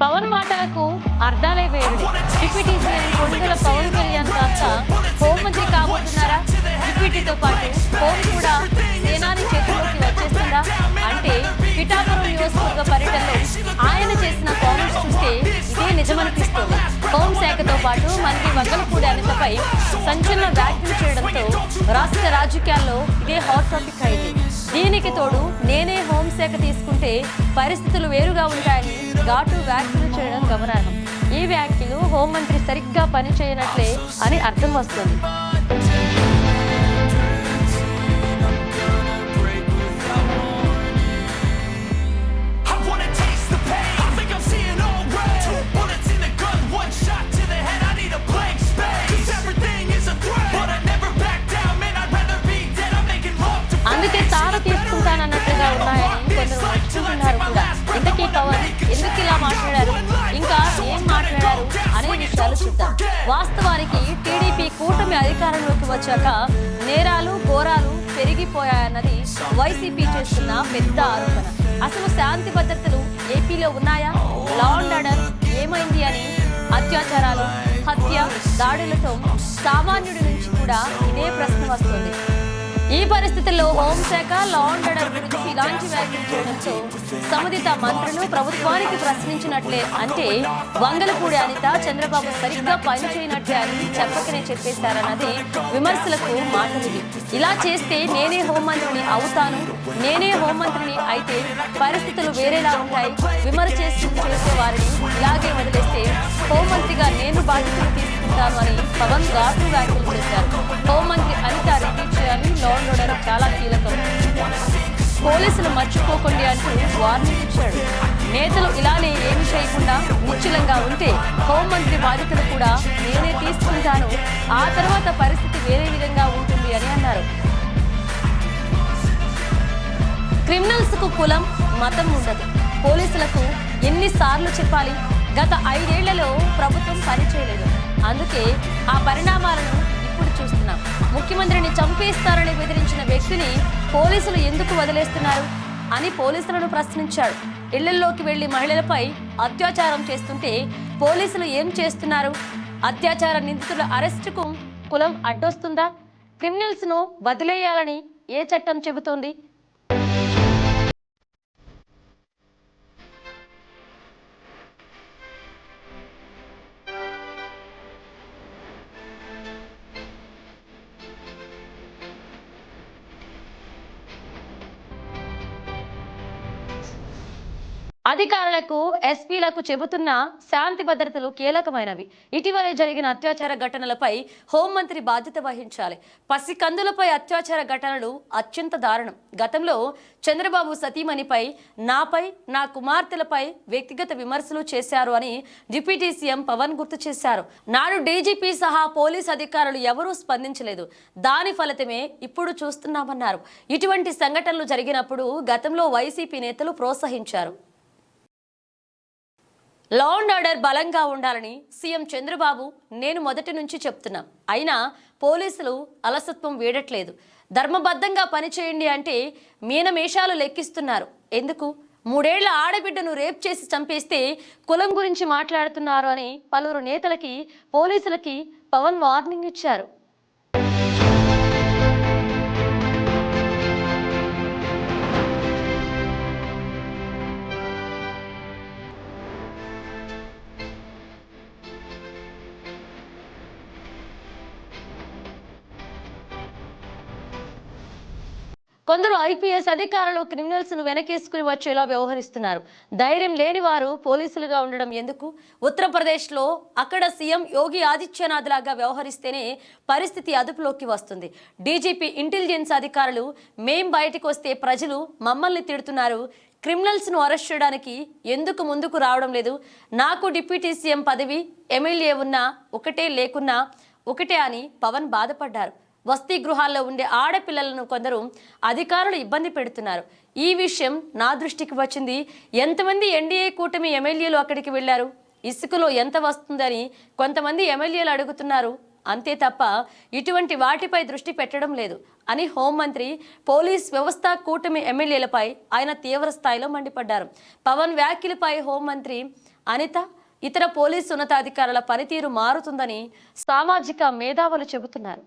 పవన్ మాటలకు అర్థాలే వేరు. Deputy CM కొడుకుల పవన్ కళ్యాణ్ కాస్త హోంమంత్రి కాబోతున్నారా? డిప్యూటీతో పాటు హోం కూడా సేనాని చేతిలోకి వచ్చేస్తుందా అంటే పిఠాపురం నియోజకవర్గ పర్యటనలో ఆయన చేసిన కామెంట్స్ చూస్తే ఇదే నిజమనిపిస్తుంది. హోంశాఖతో పాటు మంత్రి వంగలపూడి అనితపై సంచలన వ్యాఖ్యలు చేయడంతో రాష్ట్ర రాజకీయాల్లో ఇదే హాట్ టాపిక్ అయింది. దీనికి తోడు నేనే హోంశాఖ తీసుకుంటే పరిస్థితులు వేరుగా ఉంటాయని ఘాటు వ్యాఖ్యలు చేయడం గమనార్హం. ఈ వ్యాఖ్యలు హోంమంత్రి సరిగ్గా పనిచేయనట్లే అని అర్థం వస్తుంది. అందుకే తార తీసుకుంటానన్నట్టుగా ఉన్నాయని కొందరు నచ్చుతున్నారు కూడా. ఇంతకీ పవన్ ఎందుకు ఇలా మాట్లాడారు, ఇంకా ఏం మాట్లాడారు అనే విషయాలు చూద్దాం. వాస్తవానికి టీడీపీ కూటమి అధికారంలోకి వచ్చాక నేరాలు ఘోరాలు పెరిగిపోయాయన్నది వైసీపీ చేస్తున్న పెద్ద ఆరోపణ. అసలు శాంతి భద్రతలు ఏపీలో ఉన్నాయా? లా అండ్ ఆర్డర్ ఏమైంది అని అత్యాచారాలు, హత్య, దాడులతో సామాన్యుడి నుంచి కూడా ఇదే ప్రశ్న వస్తుంది. ఈ పరిస్థితుల్లో హోంశాఖ లా అండ్ ఆర్డర్ గురించి ఇలాంటి వ్యాఖ్యలు చేయడంతో సంబంధిత మంత్రులు ప్రభుత్వానికి ప్రశ్నించినట్లే. అంటే వంగలపూడి అనిత చంద్రబాబు సరిగ్గా పనిచేయనట్లే అని చెప్పకనే చెప్పేశారన్నది విమర్శలకు మాటలిది. ఇలా చేస్తే నేనే హోంమంత్రిని అవుతాను, నేనే హోంమంత్రిని అయితే పరిస్థితులు వేరేలా ఉంటాయి, విమర్శ చేసే వారిని ఇలాగే వదిలేస్తే హోంమంత్రిగా నేను బాధ్యతలు తీసుకుంటాను అని పవన్ ఘాటు వ్యాఖ్యలు చేశారు. హోంమంత్రి అనిత రిపీట్ చేయాలి, లా అండ్ ఆర్డర్ చాలా కీలకం, పోలీసులు మర్చిపోకండి అంటూ వార్నింగ్ ఇచ్చాడు. నేతలు ఇలానే ఏమి చేయకుండా నిశ్చలంగా ఉంటే హోంమంత్రి బాధ్యతలు కూడా నేనే తీసుకుంటాను, ఆ తర్వాత పరిస్థితి వేరే విధంగా ఉంటుంది అని అన్నారు. క్రిమినల్స్ కు కులం మతం ఉండదు. పోలీసులకు ఎన్నిసార్లు చెప్పాలి? గత 5 ఏళ్లలో ప్రభుత్వం పనిచేయలేదు. అందుకే ఆ పరిణామాలను ఇప్పుడు చూస్తున్నాం. ముఖ్యమంత్రిని చంపేస్తారని బెదిరించిన వ్యక్తిని పోలీసులు ఎందుకు వదిలేస్తున్నారు అని పోలీసులను ప్రశ్నించాడు. ఇళ్లలోకి వెళ్లి మహిళలపై అత్యాచారం చేస్తుంటే పోలీసులు ఏం చేస్తున్నారు? అత్యాచార నిందితుల అరెస్టుకు కులం అడ్డొస్తుందా? క్రిమినల్స్ ను వదిలేయాలని ఏ చట్టం చెబుతోంది? అధికారులకు ఎస్పీలకు చెబుతున్న శాంతి భద్రతలు కీలకమైనవి. ఇటీవలే జరిగిన అత్యాచార ఘటనలపై హోంమంత్రి బాధ్యత వహించాలి. పసికందులపై అత్యాచార ఘటనలు అత్యంత దారుణం. గతంలో చంద్రబాబు సతీమణిపై, నాపై, నా కుమార్తెలపై వ్యక్తిగత విమర్శలు చేశారు అని డిప్యూటీ సీఎం పవన్ గుర్తు చేశారు. నాడు డీజీపీ సహా పోలీస్ అధికారులు ఎవరూ స్పందించలేదు. దాని ఫలితమే ఇప్పుడు చూస్తున్నామన్నారు. ఇటువంటి సంఘటనలు జరిగినప్పుడు గతంలో వైసీపీ నేతలు ప్రోత్సహించారు. లా అండ్ ఆర్డర్ బలంగా ఉండాలని సీఎం చంద్రబాబు నేను మొదటి నుంచి చెప్తున్నా. అయినా పోలీసులు అలసత్వం వీడట్లేదు. ధర్మబద్ధంగా పనిచేయండి అంటే మీనమేషాలు లెక్కిస్తున్నారు. ఎందుకు? 3 ఏళ్ల ఆడబిడ్డను రేప్ చేసి చంపేస్తే కులం గురించి మాట్లాడుతున్నారు అని పలువురు నేతలకి, పోలీసులకి పవన్ వార్నింగ్ ఇచ్చారు. కొందరు ఐపీఎస్ అధికారులు క్రిమినల్స్ ను వెనకేసుకుని వచ్చేలా వ్యవహరిస్తున్నారు. ధైర్యం లేని వారు పోలీసులుగా ఉండడం ఎందుకు? ఉత్తరప్రదేశ్లో అక్కడ సీఎం యోగి ఆదిత్యనాథ్ లాగా వ్యవహరిస్తేనే పరిస్థితి అదుపులోకి వస్తుంది. డీజీపీ ఇంటెలిజెన్స్ అధికారులు మేం బయటకు వస్తే ప్రజలు మమ్మల్ని తిడుతున్నారు, క్రిమినల్స్ ను అరెస్ట్ చేయడానికి ఎందుకు ముందుకు రావడం లేదు? నాకు డిప్యూటీ సీఎం పదవి, ఎమ్మెల్యే ఉన్నా ఒకటే, లేకున్నా ఒకటే అని పవన్ బాధపడ్డారు. వసతి గృహాల్లో ఉండే ఆడపిల్లలను కొందరు అధికారులు ఇబ్బంది పెడుతున్నారు. ఈ విషయం నా దృష్టికి వచ్చింది. ఎంతమంది ఎన్డీఏ కూటమి ఎమ్మెల్యేలు అక్కడికి వెళ్లారు? ఇసుకలో ఎంత వస్తుందని కొంతమంది ఎమ్మెల్యేలు అడుగుతున్నారు. అంతే తప్ప ఇటువంటి వాటిపై దృష్టి పెట్టడం లేదు అని హోంమంత్రి, పోలీస్ వ్యవస్థ, కూటమి ఎమ్మెల్యేలపై ఆయన తీవ్ర స్థాయిలో మండిపడ్డారు. పవన్ వ్యాఖ్యలపై హోంమంత్రి అనిత ఇతర పోలీసు ఉన్నతాధికారుల పనితీరు మారుతుందని సామాజిక మేధావులు చెబుతున్నారు.